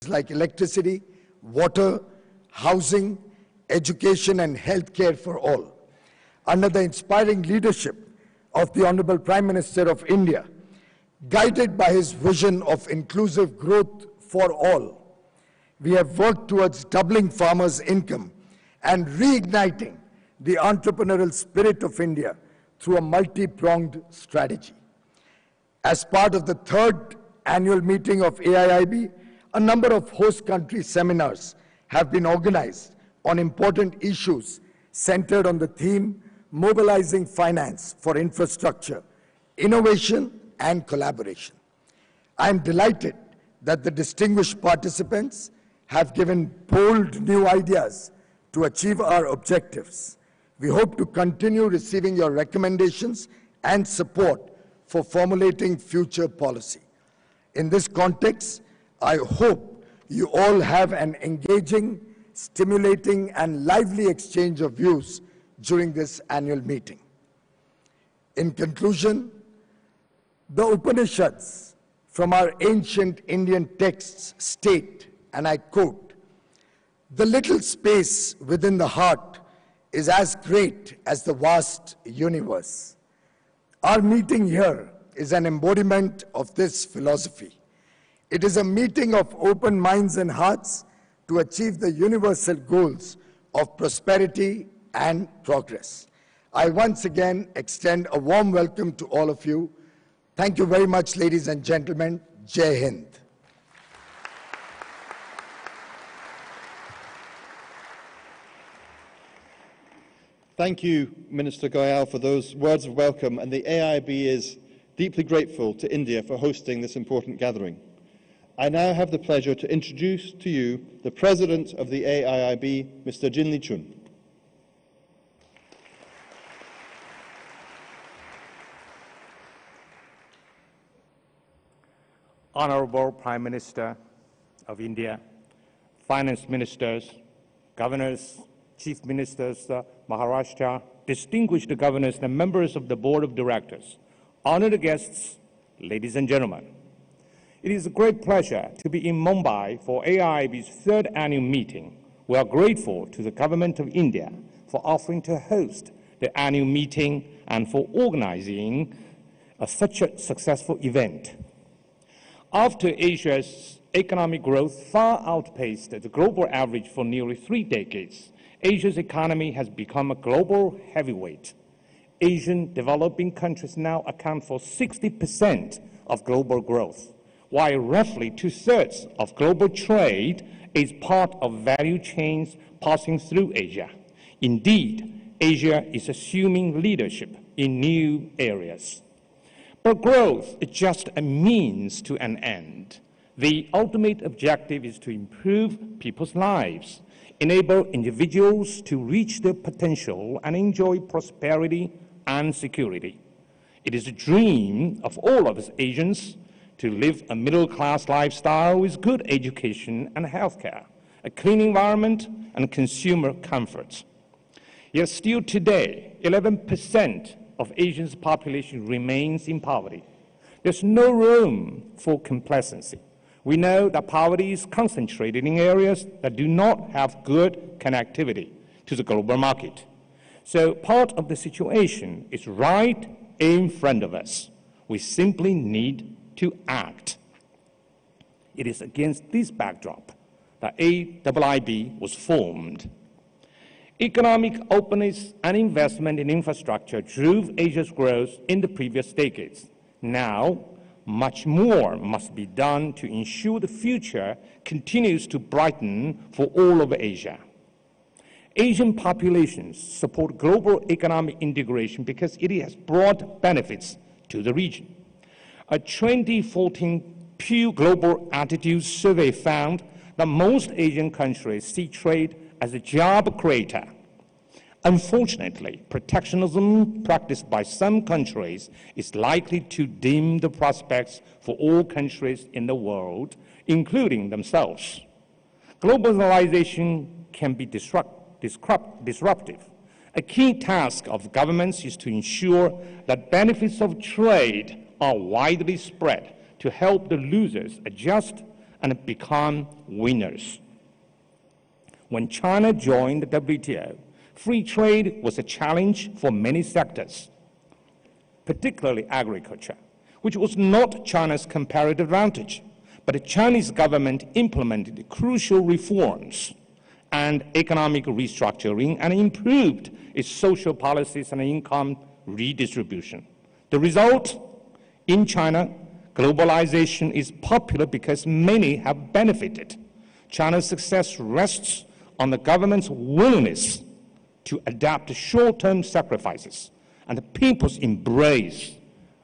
like electricity, water, housing, education, and healthcare for all. Under the inspiring leadership of the Honorable Prime Minister of India, guided by his vision of inclusive growth for all, we have worked towards doubling farmers' income and reigniting the entrepreneurial spirit of India through a multi-pronged strategy. As part of the third annual meeting of AIIB, a number of host country seminars have been organized on important issues centered on the theme mobilizing finance for infrastructure, innovation, and collaboration. I am delighted that the distinguished participants have given bold new ideas to achieve our objectives. We hope to continue receiving your recommendations and support for formulating future policy. In this context, I hope you all have an engaging, stimulating, and lively exchange of views during this annual meeting. In conclusion, the Upanishads from our ancient Indian texts state, and I quote, "The little space within the heart is as great as the vast universe." Our meeting here is an embodiment of this philosophy. It is a meeting of open minds and hearts to achieve the universal goals of prosperity and progress. I once again extend a warm welcome to all of you. Thank you very much, ladies and gentlemen. Jai Hind. Thank you, Minister Goyal, for those words of welcome, and the AIIB is deeply grateful to India for hosting this important gathering. I now have the pleasure to introduce to you the President of the AIIB, Mr. Jin Lichun. Honorable Prime Minister of India, Finance Ministers, Governors, Chief Ministers, Maharashtra, distinguished governors and members of the Board of Directors, honored guests, ladies and gentlemen. It is a great pleasure to be in Mumbai for AIIB's third annual meeting. We are grateful to the Government of India for offering to host the annual meeting and for organizing such a successful event. After Asia's economic growth far outpaced the global average for nearly 3 decades, Asia's economy has become a global heavyweight. Asian developing countries now account for 60% of global growth, while roughly 2/3 of global trade is part of value chains passing through Asia. Indeed, Asia is assuming leadership in new areas. But growth is just a means to an end. The ultimate objective is to improve people's lives, enable individuals to reach their potential and enjoy prosperity and security. It is a dream of all of us Asians to live a middle-class lifestyle with good education and healthcare, a clean environment, and consumer comforts. Yet still today, 11% of Asia's population remains in poverty. There's no room for complacency. We know that poverty is concentrated in areas that do not have good connectivity to the global market. So part of the situation is right in front of us. We simply need to act. It is against this backdrop that AIIB was formed. Economic openness and investment in infrastructure drove Asia's growth in the previous decades. Now, much more must be done to ensure the future continues to brighten for all of Asia. Asian populations support global economic integration because it has brought benefits to the region. A 2014 Pew Global Attitude Survey found that most Asian countries see trade as a job creator. Unfortunately, protectionism practiced by some countries is likely to dim the prospects for all countries in the world, including themselves. Globalization can be disruptive. A key task of governments is to ensure that benefits of trade are widely spread to help the losers adjust and become winners. When China joined the WTO, free trade was a challenge for many sectors, particularly agriculture, which was not China's comparative advantage. But the Chinese government implemented crucial reforms and economic restructuring and improved its social policies and income redistribution. The result, in China, globalization is popular because many have benefited. China's success rests on the government's willingness to adapt short-term sacrifices and the people's embrace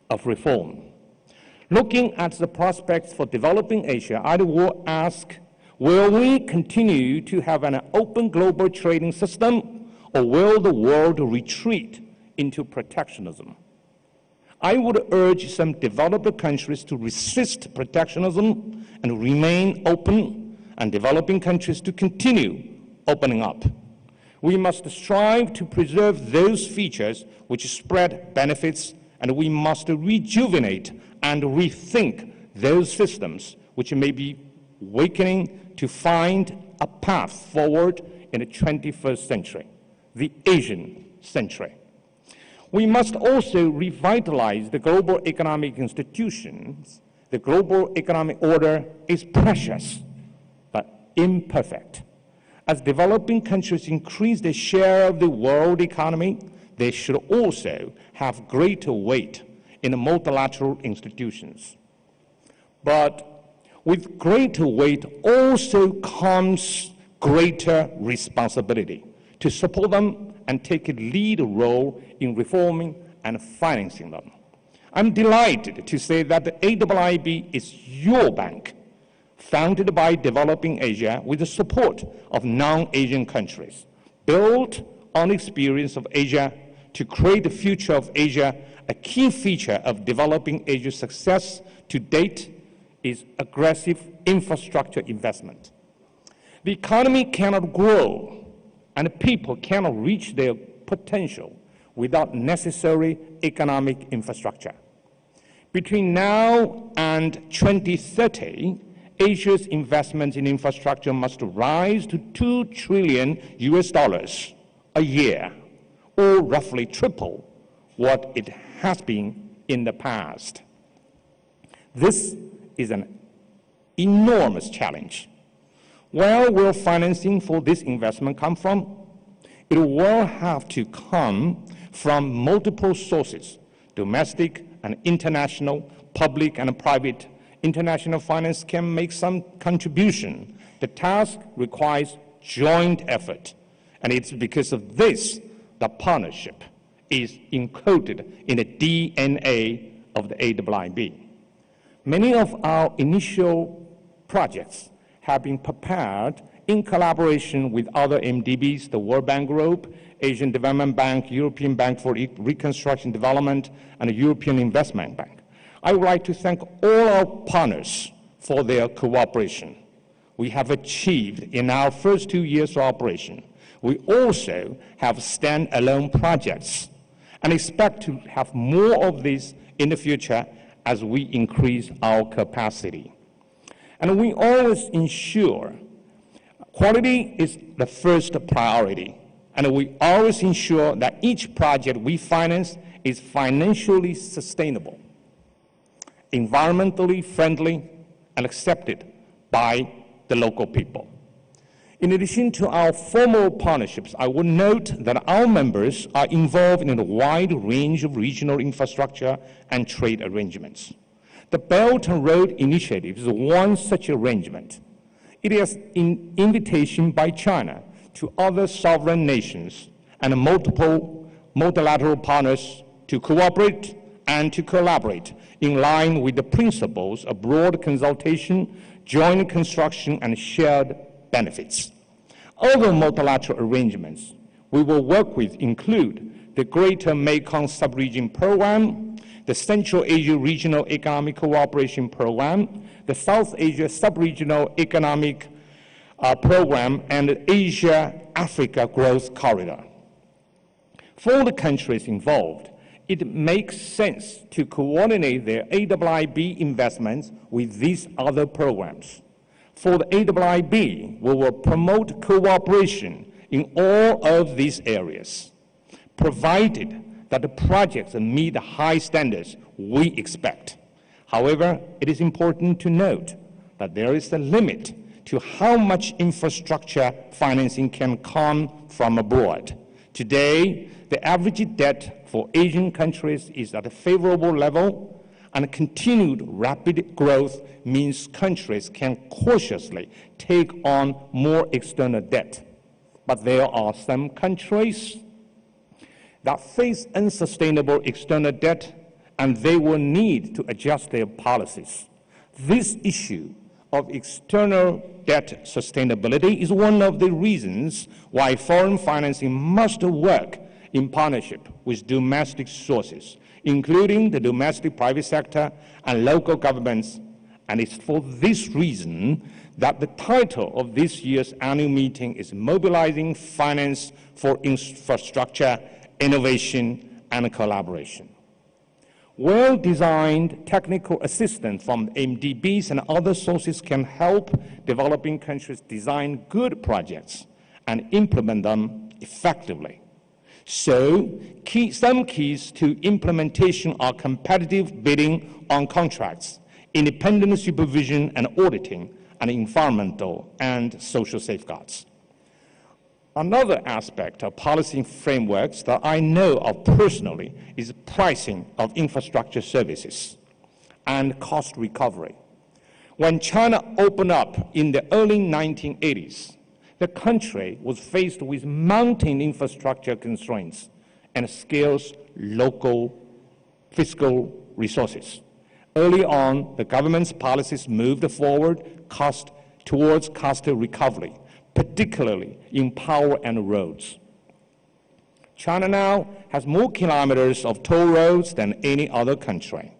of reform. Looking at the prospects for developing Asia, I will ask, will we continue to have an open global trading system, or will the world retreat into protectionism? I would urge some developed countries to resist protectionism and remain open, and developing countries to continue opening up. We must strive to preserve those features which spread benefits, and we must rejuvenate and rethink those systems which may be weakening to find a path forward in the 21st century, the Asian century. We must also revitalize the global economic institutions. The global economic order is precious, but imperfect. As developing countries increase their share of the world economy, they should also have greater weight in the multilateral institutions. But with greater weight also comes greater responsibility to support them and take a lead role in reforming and financing them. I'm delighted to say that the AIIB is your bank, founded by developing Asia with the support of non-Asian countries, built on the experience of Asia to create the future of Asia. A key feature of developing Asia's success to date is aggressive infrastructure investment. The economy cannot grow and people cannot reach their potential without necessary economic infrastructure. Between now and 2030, Asia's investments in infrastructure must rise to $2 trillion a year, or roughly triple what it has been in the past. This is an enormous challenge. Where will financing for this investment come from? It will have to come from multiple sources, domestic and international, public and private. International finance can make some contribution. The task requires joint effort, and it's because of this that partnership is encoded in the DNA of the AIIB. Many of our initial projects have been prepared in collaboration with other MDBs, the World Bank Group, Asian Development Bank, European Bank for Reconstruction Development, and the European Investment Bank. I would like to thank all our partners for their cooperation. We have achieved in our first 2 years of operation. We also have stand-alone projects and expect to have more of these in the future as we increase our capacity. And we always ensure quality is the first priority, and we always ensure that each project we finance is financially sustainable, environmentally friendly, and accepted by the local people. In addition to our formal partnerships, I would note that our members are involved in a wide range of regional infrastructure and trade arrangements. The Belt and Road Initiative is one such arrangement. It is an invitation by China to other sovereign nations and multilateral partners to cooperate and to collaborate in line with the principles of broad consultation, joint construction, and shared benefits. Other multilateral arrangements we will work with include the Greater Mekong Sub-Region Program, the Central Asia Regional Economic Cooperation Program, the South Asia Sub-Regional Economic Program, and the Asia-Africa Growth Corridor. For the countries involved, it makes sense to coordinate their AIIB investments with these other programs. For the AIIB, we will promote cooperation in all of these areas, provided that the projects meet the high standards we expect. However, it is important to note that there is a limit to how much infrastructure financing can come from abroad. Today, the average debt for Asian countries is at a favorable level, and continued rapid growth means countries can cautiously take on more external debt. But there are some countries that face unsustainable external debt, and they will need to adjust their policies. This issue of external debt sustainability is one of the reasons why foreign financing must work in partnership with domestic sources, including the domestic private sector and local governments. And it's for this reason that the title of this year's annual meeting is Mobilizing Finance for Infrastructure, Innovation, and Collaboration. Well-designed technical assistance from MDBs and other sources can help developing countries design good projects and implement them effectively. So, some keys to implementation are competitive bidding on contracts, independent supervision and auditing, and environmental and social safeguards. Another aspect of policy frameworks that I know of personally is pricing of infrastructure services and cost recovery. When China opened up in the early 1980s, the country was faced with mounting infrastructure constraints and scarce local fiscal resources. Early on, the government's policies moved forward towards cost recovery, particularly in power and roads. China now has more kilometers of toll roads than any other country.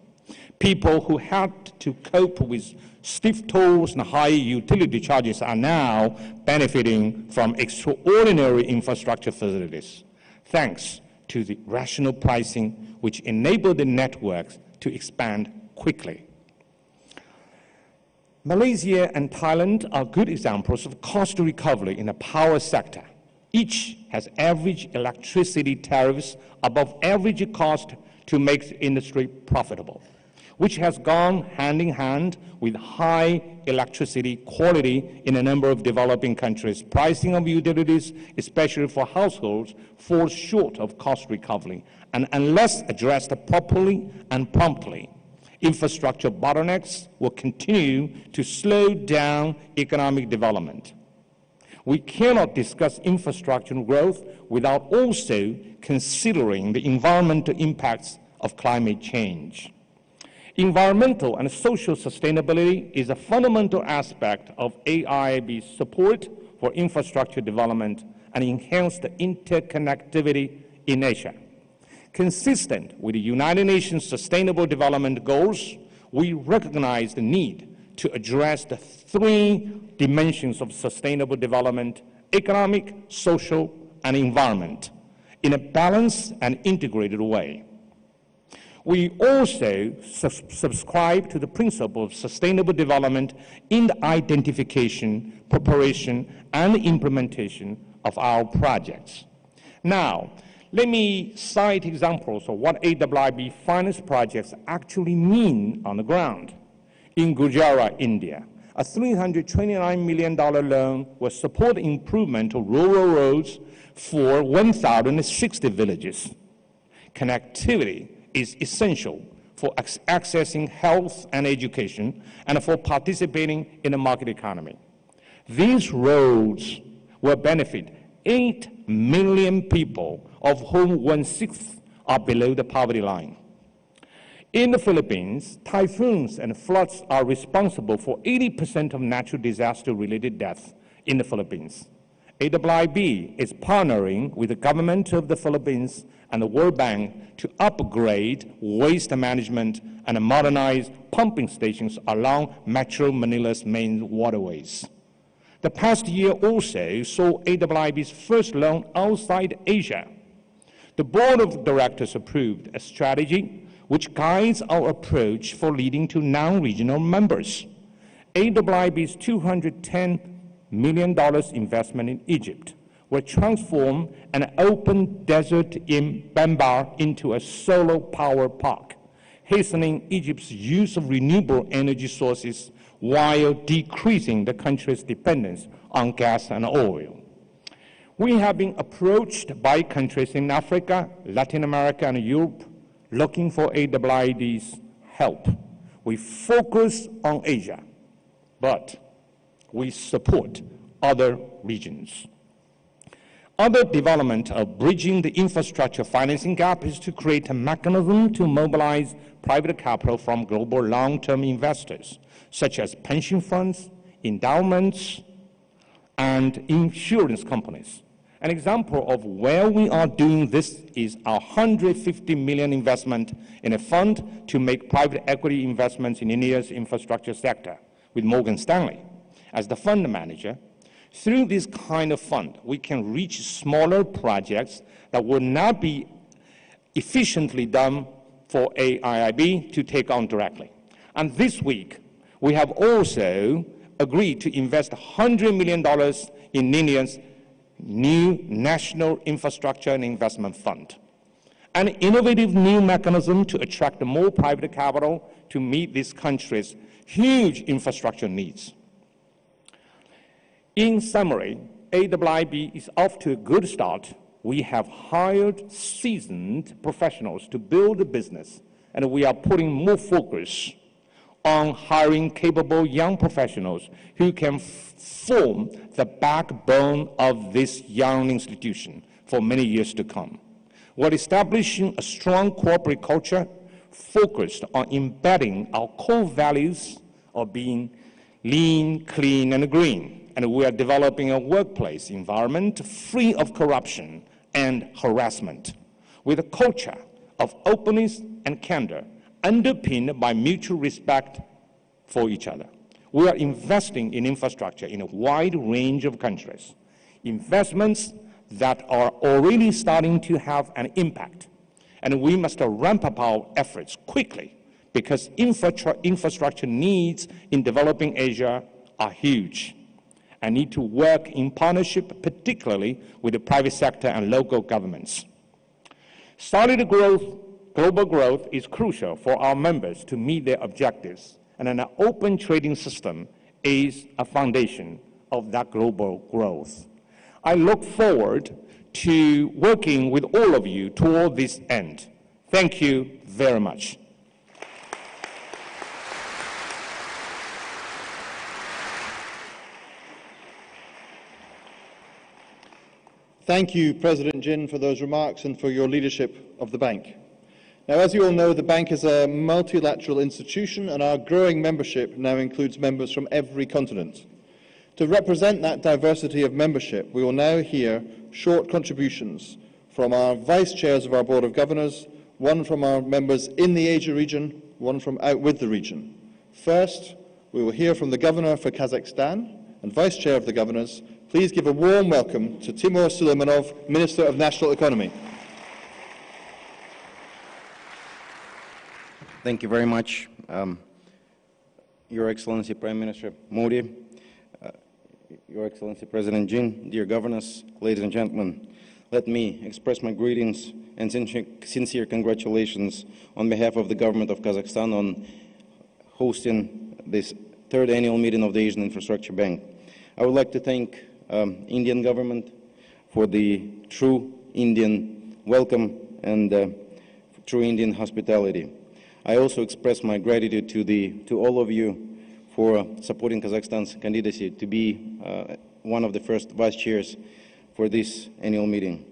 People who had to cope with stiff tolls and high utility charges are now benefiting from extraordinary infrastructure facilities, thanks to the rational pricing which enabled the networks to expand quickly. Malaysia and Thailand are good examples of cost recovery in the power sector. Each has average electricity tariffs above average cost to make the industry profitable, which has gone hand in hand with high electricity quality in a number of developing countries. Pricing of utilities, especially for households, falls short of cost recovery, and unless addressed properly and promptly, infrastructure bottlenecks will continue to slow down economic development. We cannot discuss infrastructure growth without also considering the environmental impacts of climate change. Environmental and social sustainability is a fundamental aspect of AIIB's support for infrastructure development and enhanced interconnectivity in Asia. Consistent with the United Nations Sustainable Development Goals, we recognize the need to address the three dimensions of sustainable development: economic, social, and environment, in a balanced and integrated way. We also subscribe to the principle of sustainable development in the identification, preparation, and implementation of our projects. Now, let me cite examples of what AIIB finance projects actually mean on the ground. In Gujarat, India, a $329 million loan will support improvement of rural roads for 1,060 villages. Connectivity is essential for accessing health and education and for participating in the market economy. These roads will benefit 8 million people, of whom 1/6 are below the poverty line. In the Philippines, typhoons and floods are responsible for 80% of natural disaster-related deaths in the Philippines. AIIB is partnering with the government of the Philippines and the World Bank to upgrade waste management and modernize pumping stations along Metro Manila's main waterways. The past year also saw AIIB's first loan outside Asia. The board of directors approved a strategy which guides our approach for leading to non-regional members. AIIB's $210 million investment in Egypt will transform an open desert in Bambar into a solar power park, hastening Egypt's use of renewable energy sources while decreasing the country's dependence on gas and oil. We have been approached by countries in Africa, Latin America, and Europe looking for AIIB's help. We focus on Asia, but we support other regions. Other development of bridging the infrastructure financing gap is to create a mechanism to mobilize private capital from global long-term investors, such as pension funds, endowments, and insurance companies. An example of where we are doing this is our $150 million investment in a fund to make private equity investments in India's infrastructure sector with Morgan Stanley as the fund manager. Through this kind of fund, we can reach smaller projects that would not be efficiently done for AIIB to take on directly. And this week, we have also agreed to invest $100 million in India's new National Infrastructure and Investment Fund, an innovative new mechanism to attract more private capital to meet this country's huge infrastructure needs. In summary, AIIB is off to a good start. We have hired seasoned professionals to build a business, and we are putting more focus on hiring capable young professionals who can form the backbone of this young institution for many years to come. We're establishing a strong corporate culture focused on embedding our core values of being lean, clean, and green. And we are developing a workplace environment free of corruption and harassment, with a culture of openness and candor, underpinned by mutual respect for each other. We are investing in infrastructure in a wide range of countries, investments that are already starting to have an impact. And we must ramp up our efforts quickly because infrastructure needs in developing Asia are huge and need to work in partnership, particularly with the private sector and local governments. Solid growth, global growth is crucial for our members to meet their objectives, and an open trading system is a foundation of that global growth. I look forward to working with all of you toward this end. Thank you very much. Thank you, President Jin, for those remarks and for your leadership of the bank. Now, as you all know, the bank is a multilateral institution, and our growing membership now includes members from every continent. To represent that diversity of membership, we will now hear short contributions from our vice chairs of our Board of Governors, one from our members in the Asia region, one from out with the region. First, we will hear from the Governor for Kazakhstan and Vice Chair of the Governors. Please give a warm welcome to Timur Suleymanov, Minister of National Economy. Thank you very much, Your Excellency Prime Minister Modi, Your Excellency President Jin, dear governors, ladies and gentlemen. Let me express my greetings and sincere congratulations on behalf of the government of Kazakhstan on hosting this third annual meeting of the Asian Infrastructure Bank. I would like to thank Indian government for the true Indian welcome and true Indian hospitality. I also express my gratitude to all of you for supporting Kazakhstan's candidacy to be one of the first vice chairs for this annual meeting.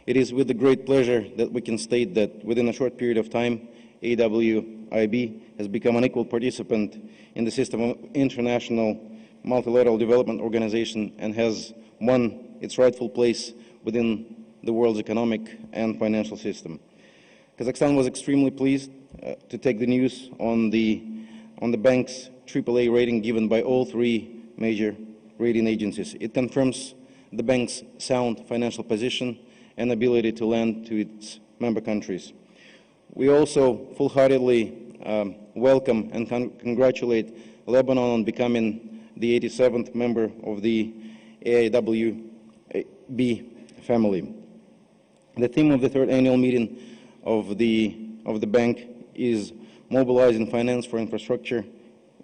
It is with great pleasure that we can state that within a short period of time, AIIB has become an equal participant in the system of international multilateral development organization and has won its rightful place within the world's economic and financial system. Kazakhstan was extremely pleased to take the news on the bank's AAA rating given by all three major rating agencies. It confirms the bank's sound financial position and ability to lend to its member countries. We also full-heartedly welcome and congratulate Lebanon on becoming the 87th member of the AIWB family. The theme of the third annual meeting of the bank is mobilizing finance for infrastructure,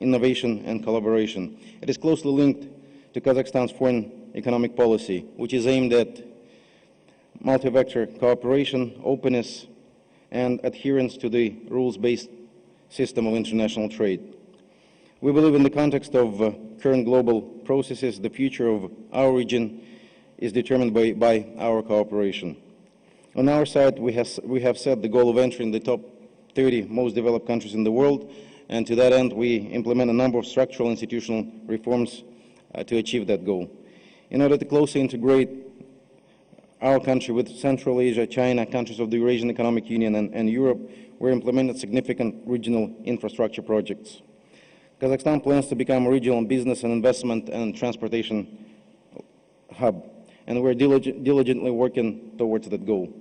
innovation and collaboration. It is closely linked to Kazakhstan's foreign economic policy, which is aimed at multi-vector cooperation, openness, and adherence to the rules-based system of international trade. We believe in the context of current global processes, the future of our region is determined by our cooperation. On our side, we have set the goal of entering the top 30 most developed countries in the world, and to that end, we implement a number of structural institutional reforms to achieve that goal. In order to closely integrate our country with Central Asia, China, countries of the Eurasian Economic Union, and Europe, we're implementing significant regional infrastructure projects. Kazakhstan plans to become a regional business and investment and transportation hub, and we're diligently working towards that goal.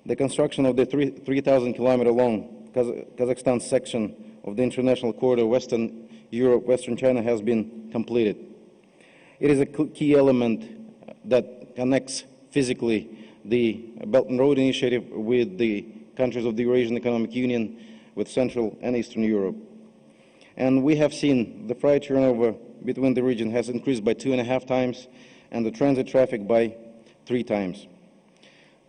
The construction of the 3,000-kilometer long Kazakhstan section of the international corridor Western Europe, Western China has been completed. It is a key element that connects physically the Belt and Road Initiative with the countries of the Eurasian Economic Union, with Central and Eastern Europe. And we have seen the freight turnover between the region has increased by 2.5 times and the transit traffic by 3 times.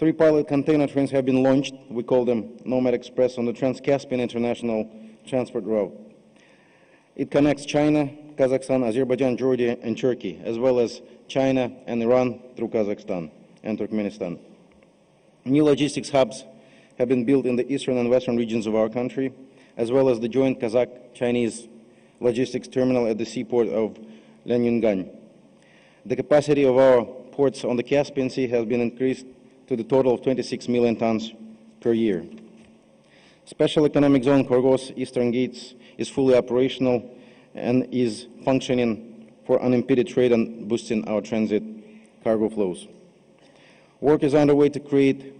3 pilot container trains have been launched. We call them Nomad Express on the Trans-Caspian International Transport Route. It connects China, Kazakhstan, Azerbaijan, Georgia, and Turkey, as well as China and Iran through Kazakhstan and Turkmenistan. New logistics hubs have been built in the eastern and western regions of our country, as well as the joint Kazakh-Chinese logistics terminal at the seaport of Lanyungan. The capacity of our ports on the Caspian Sea has been increased to the total of 26 million tons per year. Special Economic Zone Kyrgyz Eastern Gates is fully operational and is functioning for unimpeded trade and boosting our transit cargo flows. Work is underway to create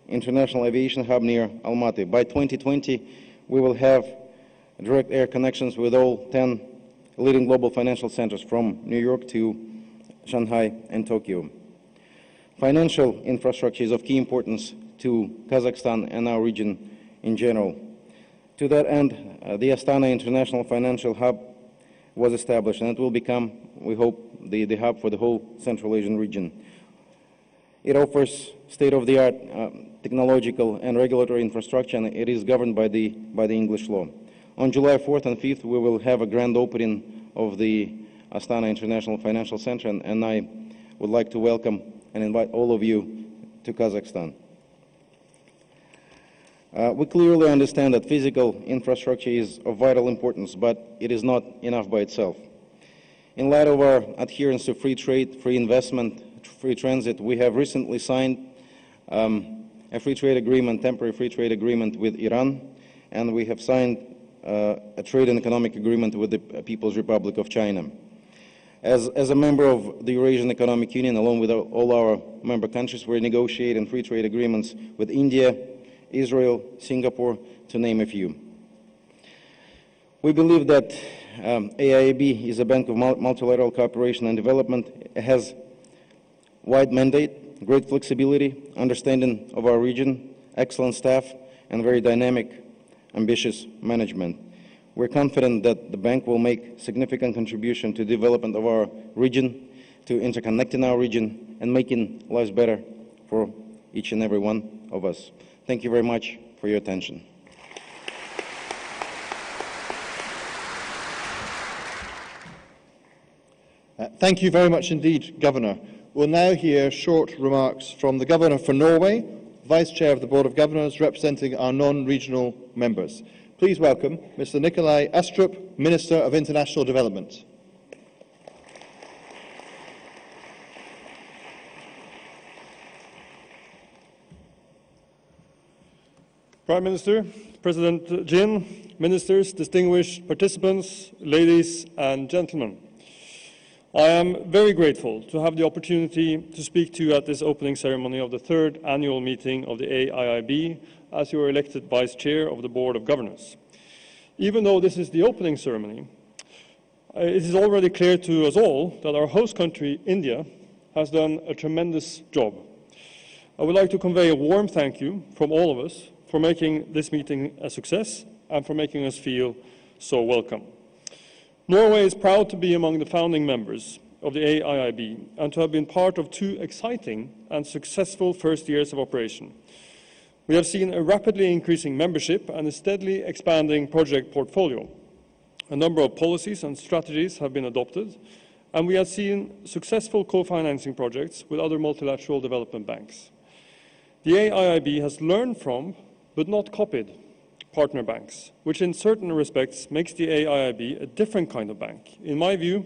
international aviation hub near Almaty. By 2020, we will have direct air connections with all 10 leading global financial centers from New York to Shanghai and Tokyo. Financial infrastructure is of key importance to Kazakhstan and our region in general. To that end, the Astana International Financial Hub was established, and it will become, we hope, the hub for the whole Central Asian region. It offers state-of-the-art technological and regulatory infrastructure, and it is governed by the English law. On July 4th and 5th, we will have a grand opening of the Astana International Financial Center, and I would like to welcome and invite all of you to Kazakhstan. We clearly understand that physical infrastructure is of vital importance, but it is not enough by itself. In light of our adherence to free trade, free investment, free transit, we have recently signed a free trade agreement, temporary free trade agreement with Iran, and we have signed a trade and economic agreement with the People's Republic of China. As a member of the Eurasian Economic Union, along with all our member countries, we're negotiating free trade agreements with India, Israel, Singapore, to name a few. We believe that AIIB is a bank of multilateral cooperation and development. It has wide mandate, great flexibility, understanding of our region, excellent staff, and very dynamic, ambitious management. We're confident that the bank will make significant contribution to the development of our region, to interconnecting our region, and making lives better for each and every one of us. Thank you very much for your attention. Thank you very much indeed, Governor. We'll now hear short remarks from the Governor for Norway, Vice Chair of the Board of Governors, representing our non-regional members. Please welcome Mr. Nikolai Astrup, Minister of International Development. Prime Minister, President Jin, Ministers, distinguished participants, ladies and gentlemen. I am very grateful to have the opportunity to speak to you at this opening ceremony of the third annual meeting of the AIIB as you are elected Vice Chair of the Board of Governors. Even though this is the opening ceremony, It is already clear to us all that our host country, India, has done a tremendous job. I would like to convey a warm thank you from all of us for making this meeting a success and for making us feel so welcome. Norway is proud to be among the founding members of the AIIB and to have been part of 2 exciting and successful first years of operation. We have seen a rapidly increasing membership and a steadily expanding project portfolio. A number of policies and strategies have been adopted, and we have seen successful co-financing projects with other multilateral development banks. The AIIB has learned from, but not copied, partner banks, which in certain respects makes the AIIB a different kind of bank. In my view,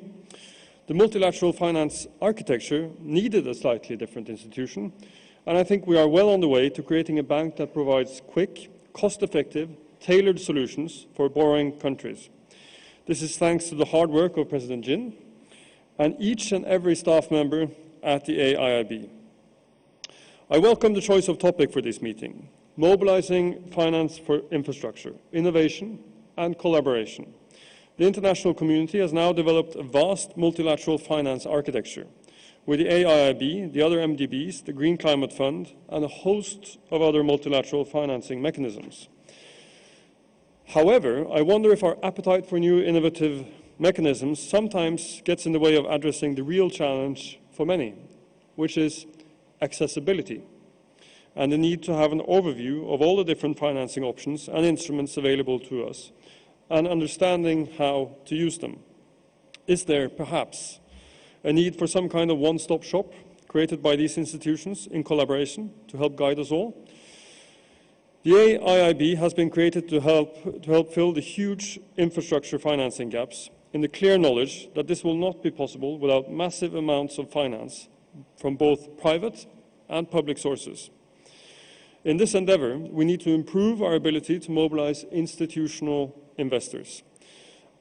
the multilateral finance architecture needed a slightly different institution, and I think we are well on the way to creating a bank that provides quick, cost-effective, tailored solutions for borrowing countries. This is thanks to the hard work of President Jin and each and every staff member at the AIIB. I welcome the choice of topic for this meeting, mobilizing finance for infrastructure, innovation and collaboration. The international community has now developed a vast multilateral finance architecture with the AIIB, the other MDBs, the Green Climate Fund, and a host of other multilateral financing mechanisms. However, I wonder if our appetite for new innovative mechanisms sometimes gets in the way of addressing the real challenge for many, which is accessibility, and the need to have an overview of all the different financing options and instruments available to us, and understanding how to use them. Is there, perhaps, a need for some kind of one-stop shop created by these institutions in collaboration to help guide us all? The AIIB has been created to help fill the huge infrastructure financing gaps in the clear knowledge that this will not be possible without massive amounts of finance from both private and public sources. In this endeavor, we need to improve our ability to mobilize institutional investors.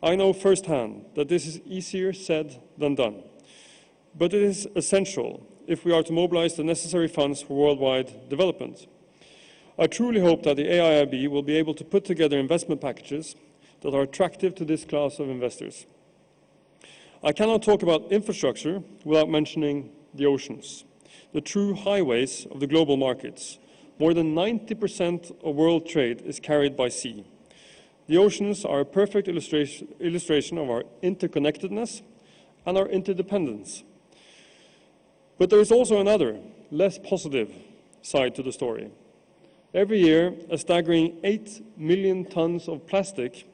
I know firsthand that this is easier said than done, but it is essential if we are to mobilize the necessary funds for worldwide development. I truly hope that the AIIB will be able to put together investment packages that are attractive to this class of investors. I cannot talk about infrastructure without mentioning the oceans, the true highways of the global markets. More than 90% of world trade is carried by sea. The oceans are a perfect illustration of our interconnectedness and our interdependence. But there is also another, less positive side to the story. Every year, a staggering 8 million tons of plastic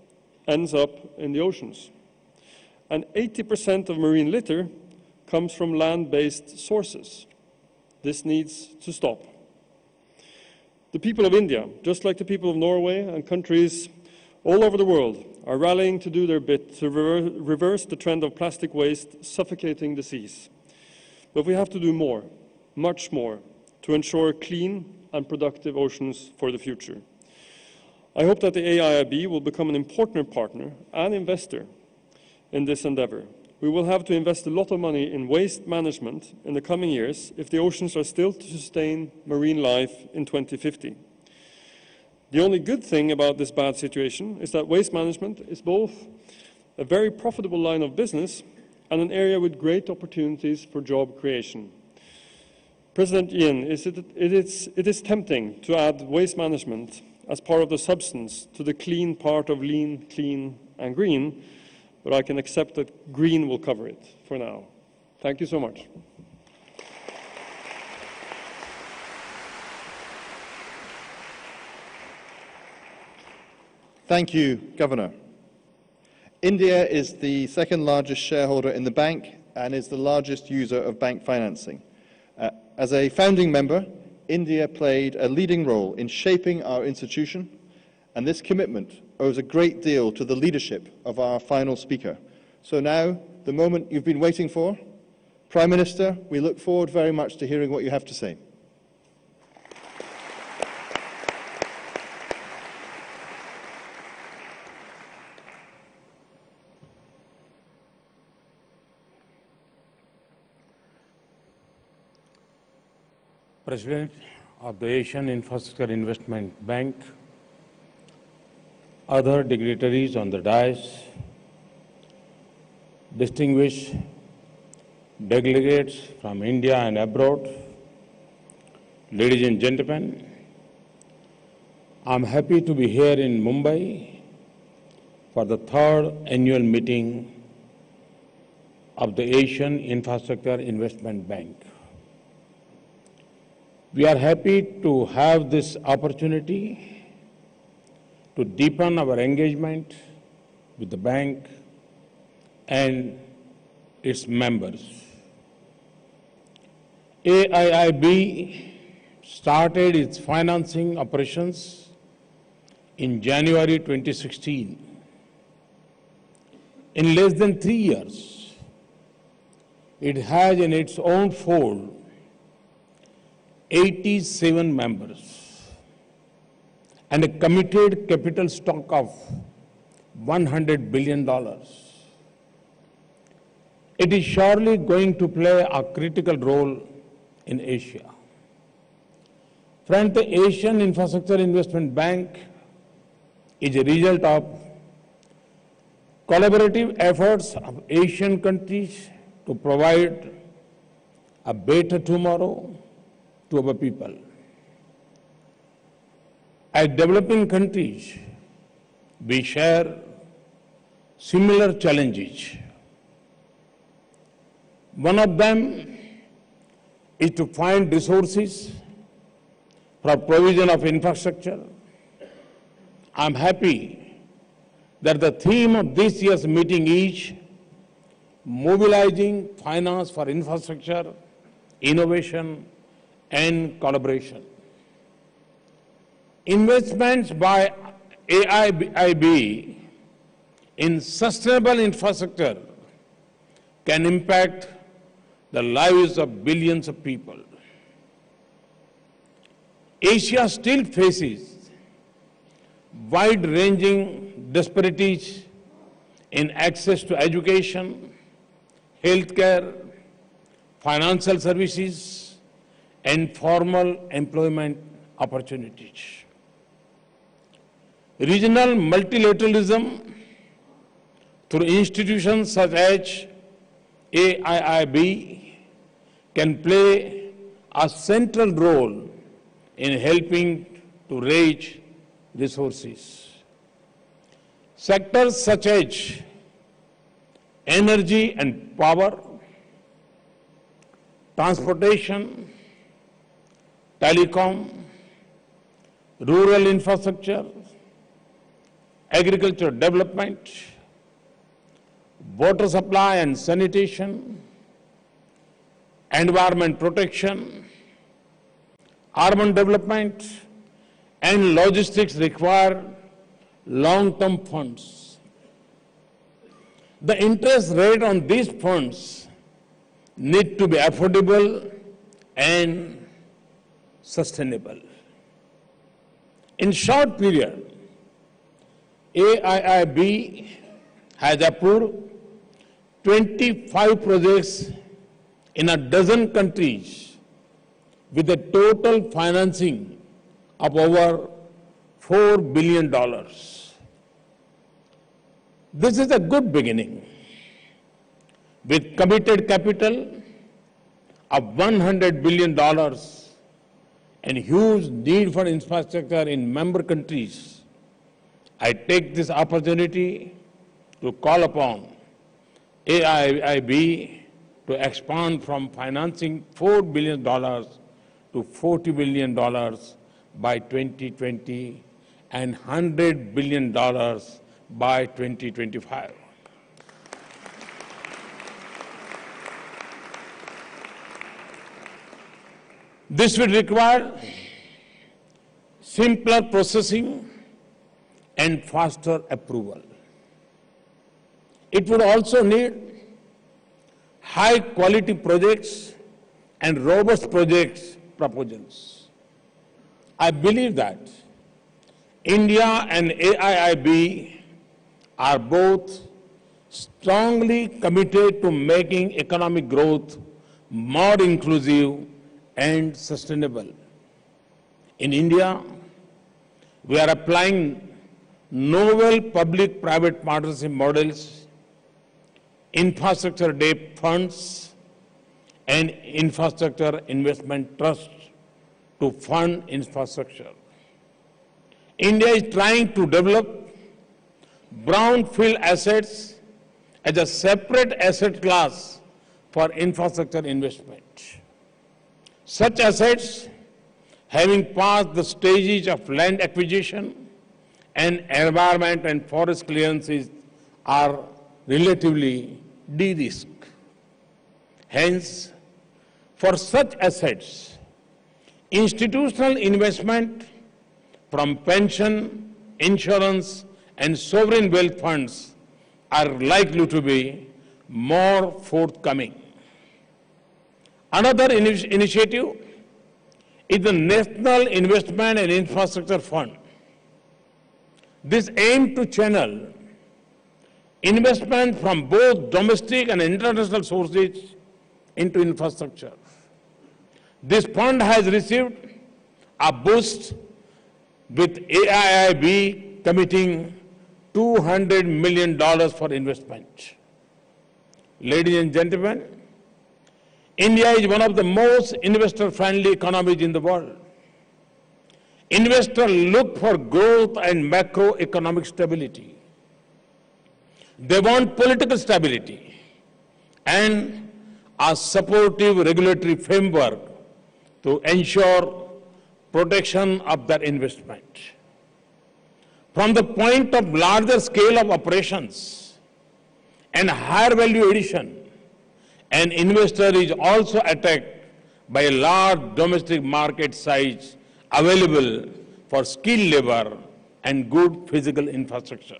ends up in the oceans. And 80% of marine litter comes from land-based sources. This needs to stop. The people of India, just like the people of Norway and countries all over the world, are rallying to do their bit to reverse the trend of plastic waste suffocating the seas. But we have to do more, much more, to ensure clean and productive oceans for the future. I hope that the AIIB will become an important partner and investor in this endeavor. We will have to invest a lot of money in waste management in the coming years if the oceans are still to sustain marine life in 2050. The only good thing about this bad situation is that waste management is both a very profitable line of business and an area with great opportunities for job creation. President Yin, it is tempting to add waste management as part of the substance to the clean part of lean, clean, and green, but I can accept that green will cover it for now. Thank you so much. Thank you, Governor. India is the second largest shareholder in the bank and is the largest user of bank financing. As a founding member, India played a leading role in shaping our institution, and this commitment owes a great deal to the leadership of our final speaker. So now, the moment you've been waiting for. Prime Minister, we look forward very much to hearing what you have to say. President of the Asian Infrastructure Investment Bank, other dignitaries on the dais, distinguished delegates from India and abroad, ladies and gentlemen, I'm happy to be here in Mumbai for the third annual meeting of the Asian Infrastructure Investment Bank. We are happy to have this opportunity to deepen our engagement with the bank and its members. AIIB started its financing operations in January 2016. In less than 3 years, it has in its own fold 87 members and a committed capital stock of $100 billion. It is surely going to play a critical role in Asia. Friends, the Asian Infrastructure Investment Bank is a result of collaborative efforts of Asian countries to provide a better tomorrow to our people. As developing countries, we share similar challenges. One of them is to find resources for provision of infrastructure. I'm happy that the theme of this year's meeting is mobilizing finance for infrastructure, innovation, and collaboration. Investments by AIIB in sustainable infrastructure can impact the lives of billions of people. Asia still faces wide-ranging disparities in access to education, healthcare, financial services, and formal employment opportunities. Regional multilateralism through institutions such as AIIB can play a central role in helping to raise resources. Sectors such as energy and power, transportation, telecom, rural infrastructure, agriculture development, water supply and sanitation, environment protection, urban development, and logistics require long-term funds. The interest rate on these funds need to be affordable and sustainable. In short period, AIIB has approved 25 projects in a dozen countries with a total financing of over $4 billion. This is a good beginning. With committed capital of $100 billion and huge need for infrastructure in member countries, I take this opportunity to call upon AIIB to expand from financing $4 billion to $40 billion by 2020 and $100 billion by 2025. This will require simpler processing and faster approval. It would also need high-quality projects and robust projects proposals. I believe that India and AIIB are both strongly committed to making economic growth more inclusive and sustainable. In India, we are applying novel public-private partnership models infrastructure debt funds and infrastructure investment trusts to fund infrastructure. India is trying to develop brownfield assets as a separate asset class for infrastructure investment. Such assets, having passed the stages of land acquisition and environment and forest clearances, are relatively de-risked. Hence, for such assets, institutional investment from pension, insurance, and sovereign wealth funds are likely to be more forthcoming. Another initiative is the National Investment and Infrastructure Fund. This aims to channel investment from both domestic and international sources into infrastructure. This fund has received a boost with AIIB committing $200 million for investment. Ladies and gentlemen, India is one of the most investor-friendly economies in the world. Investors look for growth and macroeconomic stability. They want political stability and a supportive regulatory framework to ensure protection of their investment. From the point of larger scale of operations and higher value addition, an investor is also attacked by a large domestic market size available for skilled labor and good physical infrastructure.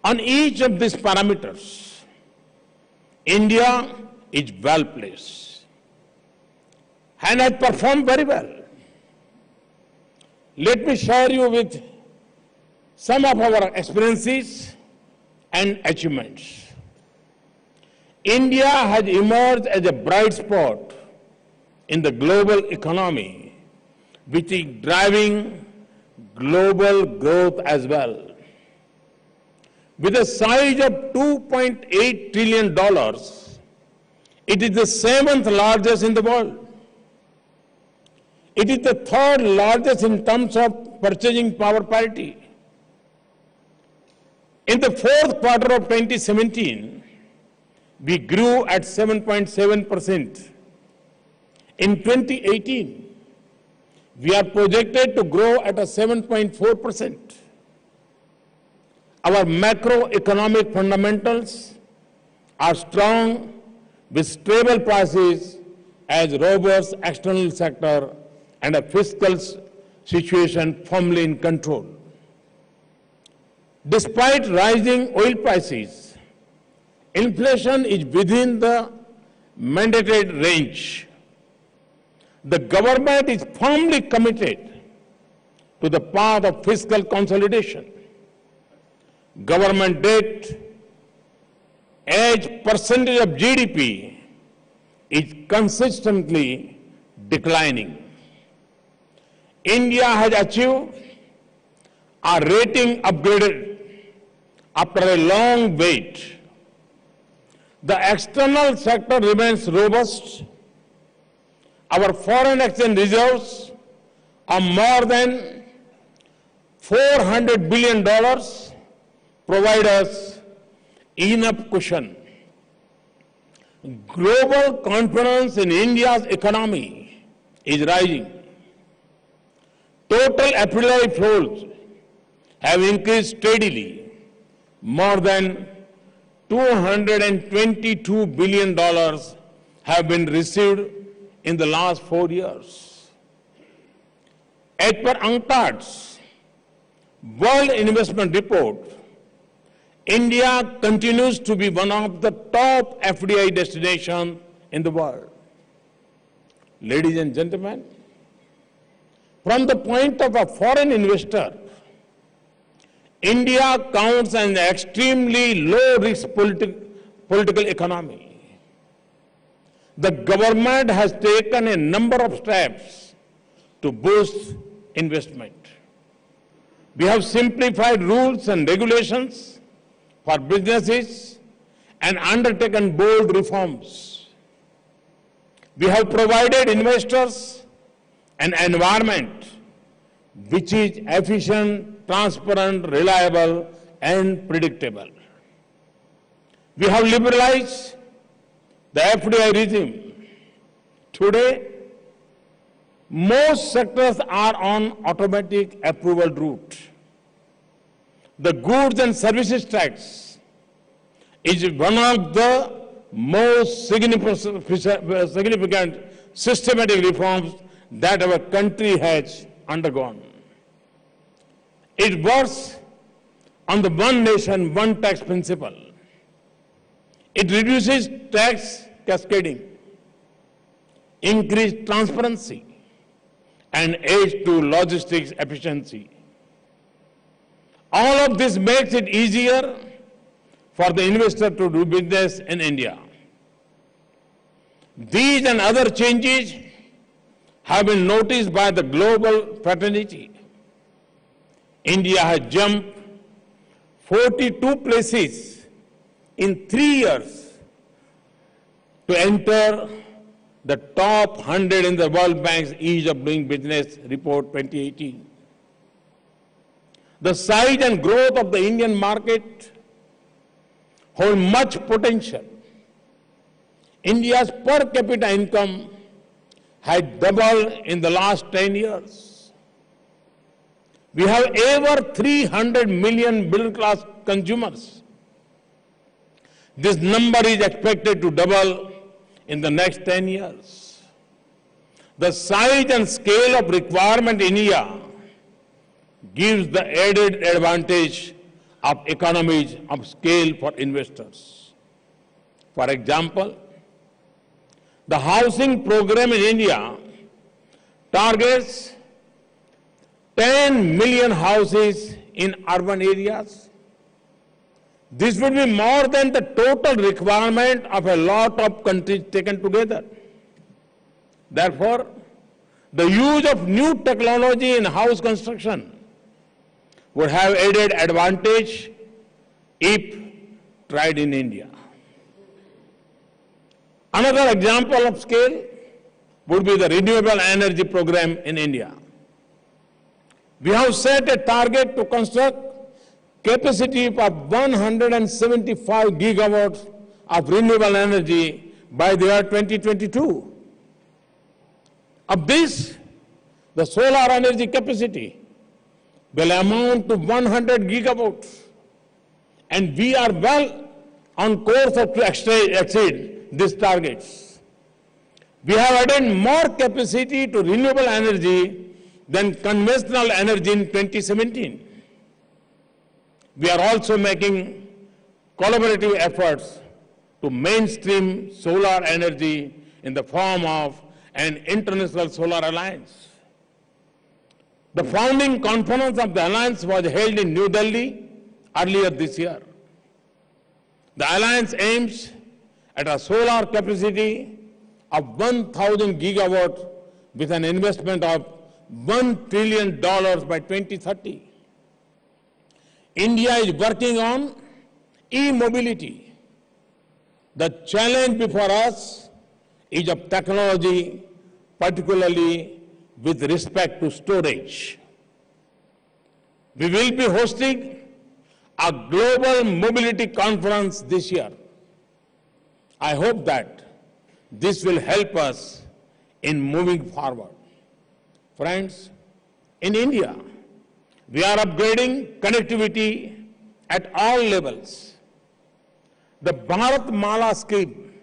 On each of these parameters, India is well placed and has performed very well. Let me share you with some of our experiences and achievements. India has emerged as a bright spot in the global economy, which is driving global growth as well. With a size of $2.8 trillion, it is the seventh largest in the world. It is the third largest in terms of purchasing power parity. In the fourth quarter of 2017, we grew at 7.7%. In 2018, we are projected to grow at a 7.4%. Our macroeconomic fundamentals are strong with stable prices as robust external sector and a fiscal situation firmly in control. Despite rising oil prices, inflation is within the mandated range. The government is firmly committed to the path of fiscal consolidation. Government debt as percentage of GDP is consistently declining. India has achieved a rating upgrade after a long wait. The external sector remains robust. Our foreign exchange reserves are more than $400 billion, provide us enough cushion. Global confidence in India's economy is rising. Total FDI flows have increased steadily. More than $222 billion have been received in the last 4 years. As per UNCTAD's World Investment Report, India continues to be one of the top FDI destinations in the world. Ladies and gentlemen, from the point of a foreign investor, India counts as an extremely low-risk political economy. The government has taken a number of steps to boost investment. We have simplified rules and regulations for businesses and undertaken bold reforms. We have provided investors an environment which is efficient, transparent, reliable, and predictable. We have liberalized the FDI regime. Today, most sectors are on automatic approval route. The goods and services tax is one of the most significant systematic reforms that our country has undergone. It works on the one nation, one tax principle. It reduces tax cascading, increased transparency, and aids to logistics efficiency. All of this makes it easier for the investor to do business in India. These and other changes have been noticed by the global fraternity. India has jumped 42 places in 3 years to enter the top 100 in the World Bank's Ease of Doing Business Report 2018. The size and growth of the Indian market hold much potential. India's per capita income has doubled in the last 10 years. We have over 300 million middle-class consumers. This number is expected to double in the next 10 years. The size and scale of requirement in India gives the added advantage of economies of scale for investors. For example, the housing program in India targets 10 million houses in urban areas. This would be more than the total requirement of a lot of countries taken together. Therefore, the use of new technology in house construction would have added advantage if tried in India. Another example of scale would be the renewable energy program in India. We have set a target to construct capacity of 175 gigawatts of renewable energy by the year 2022. Of this, the solar energy capacity will amount to 100 gigawatts, and we are well on course to exceed these targets. We have added more capacity to renewable energy than conventional energy in 2017. We are also making collaborative efforts to mainstream solar energy in the form of an international solar alliance. The founding conference of the alliance was held in New Delhi earlier this year. The alliance aims at a solar capacity of 1,000 gigawatts with an investment of $1 trillion by 2030. India is working on e-mobility. The challenge before us is of technology, particularly with respect to storage. We will be hosting a global mobility conference this year. I hope that this will help us in moving forward. Friends, in India, we are upgrading connectivity at all levels. The Bharatmala scheme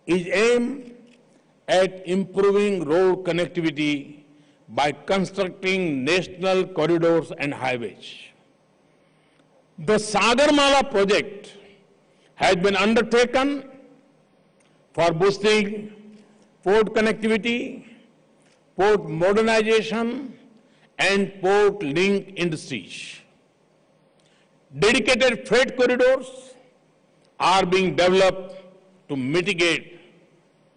is aimed at improving road connectivity by constructing national corridors and highways. The Sagarmala project has been undertaken for boosting port connectivity, port modernization, and port link industries. Dedicated freight corridors are being developed to mitigate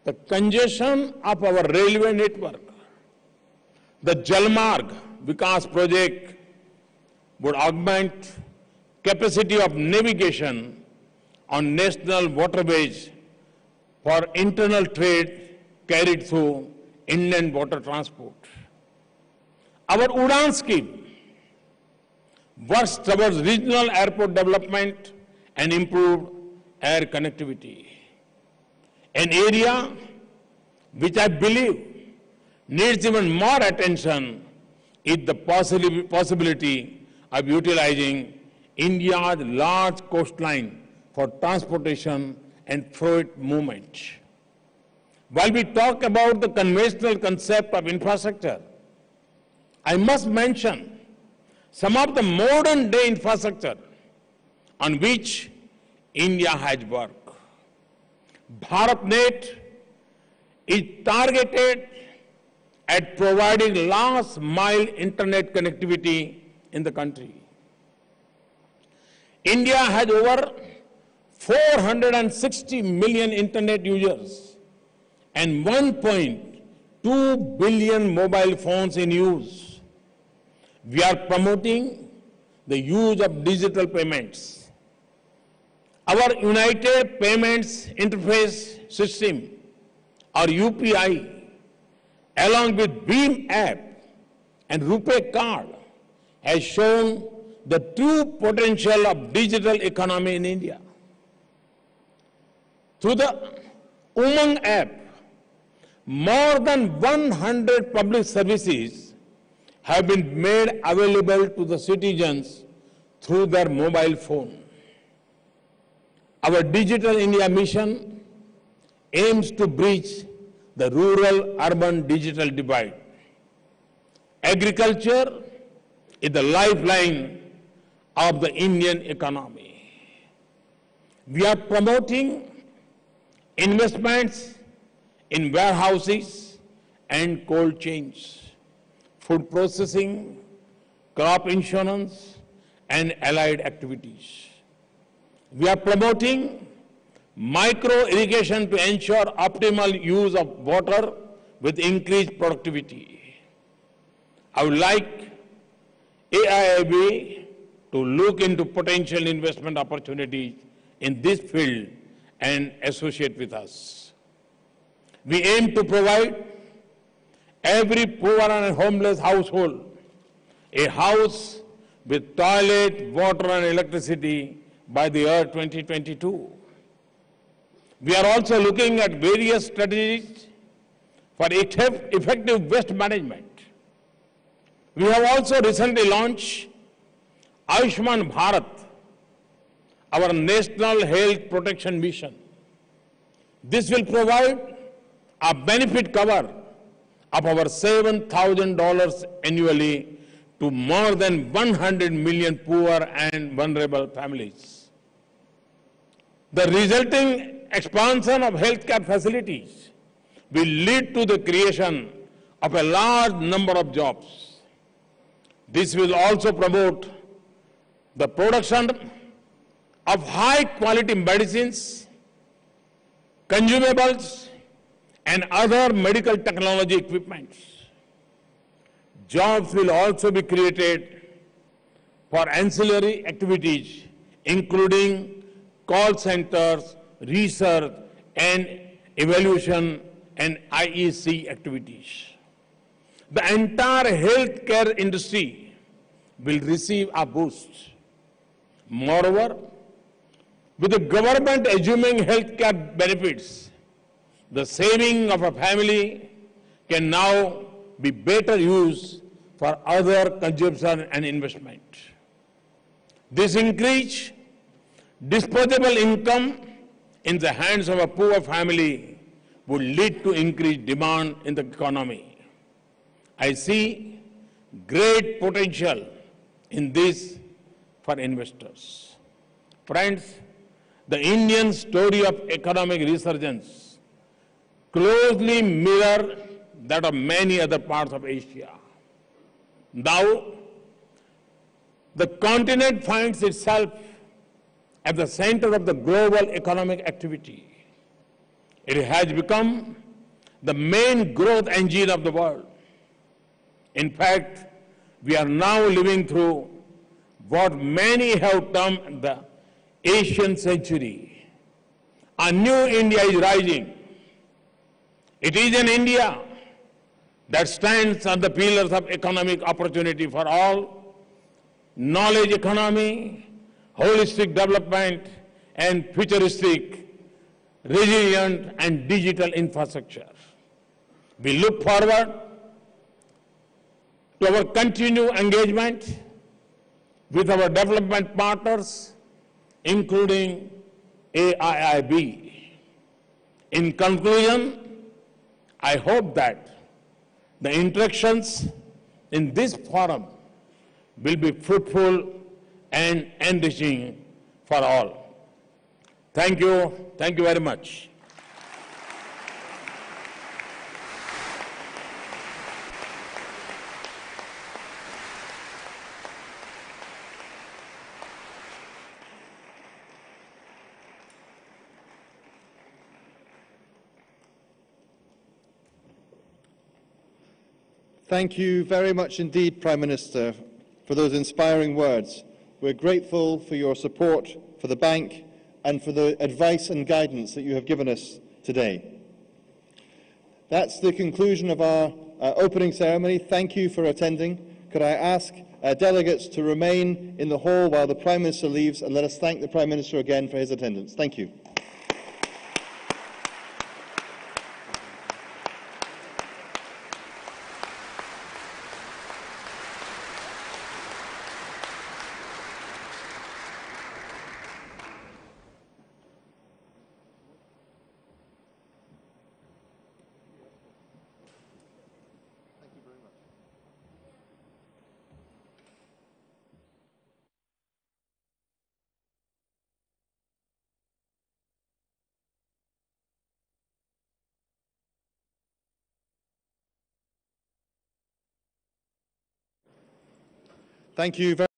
the congestion of our railway network. The Jalmarg Vikas project would augment capacity of navigation on national waterways for internal trade carried through inland water transport. Our UDAN scheme works towards regional airport development and improved air connectivity, an area which I believe needs even more attention is the possibility of utilizing India's large coastline for transportation and freight movement. While we talk about the conventional concept of infrastructure, I must mention some of the modern day infrastructure on which India has worked. BharatNet is targeted at providing last mile internet connectivity in the country. India has over 460 million internet users and 1.2 billion mobile phones in use. We are promoting the use of digital payments. Our United Payments Interface System, or UPI, along with BHIM app and RuPay card, has shown the true potential of digital economy in India. Through the Umang app, more than 100 public services have been made available to the citizens through their mobile phone. Our Digital India mission aims to bridge the rural-urban digital divide. Agriculture is the lifeline of the Indian economy. We are promoting investments in warehouses and cold chains, food processing, crop insurance, and allied activities. We are promoting micro irrigation to ensure optimal use of water with increased productivity. I would like AIIB to look into potential investment opportunities in this field and associate with us. We aim to provide every poor and homeless household a house with toilet, water, and electricity by the year 2022. We are also looking at various strategies for effective waste management. We have also recently launched Ayushman Bharat, our national health protection mission. This will provide a benefit cover of over $7,000 annually to more than 100 million poor and vulnerable families. The resulting expansion of healthcare facilities will lead to the creation of a large number of jobs. This will also promote the production of high-quality medicines, consumables, and other medical technology equipments. Jobs will also be created for ancillary activities, including call centers, research and evaluation, and IEC activities. The entire healthcare industry will receive a boost. Moreover, with the government assuming healthcare benefits, the saving of a family can now be better used for other consumption and investment. This increased disposable income in the hands of a poor family would lead to increased demand in the economy. I see great potential in this for investors. Friends, the Indian story of economic resurgence closely mirrors that of many other parts of Asia. Now, the continent finds itself at the center of the global economic activity. It has become the main growth engine of the world. In fact, we are now living through what many have termed the Asian century. A new India is rising. It is an India that stands on the pillars of economic opportunity for all, knowledge economy, holistic development, and futuristic, resilient, and digital infrastructure. We look forward to our continued engagement with our development partners, including AIIB. In conclusion, I hope that the interactions in this forum will be fruitful and enriching for all. Thank you. Thank you very much. Thank you very much indeed, Prime Minister, for those inspiring words. We're grateful for your support for the bank and for the advice and guidance that you have given us today. That's the conclusion of our opening ceremony. Thank you for attending. Could I ask delegates to remain in the hall while the Prime Minister leaves, and let us thank the Prime Minister again for his attendance. Thank you. Thank you very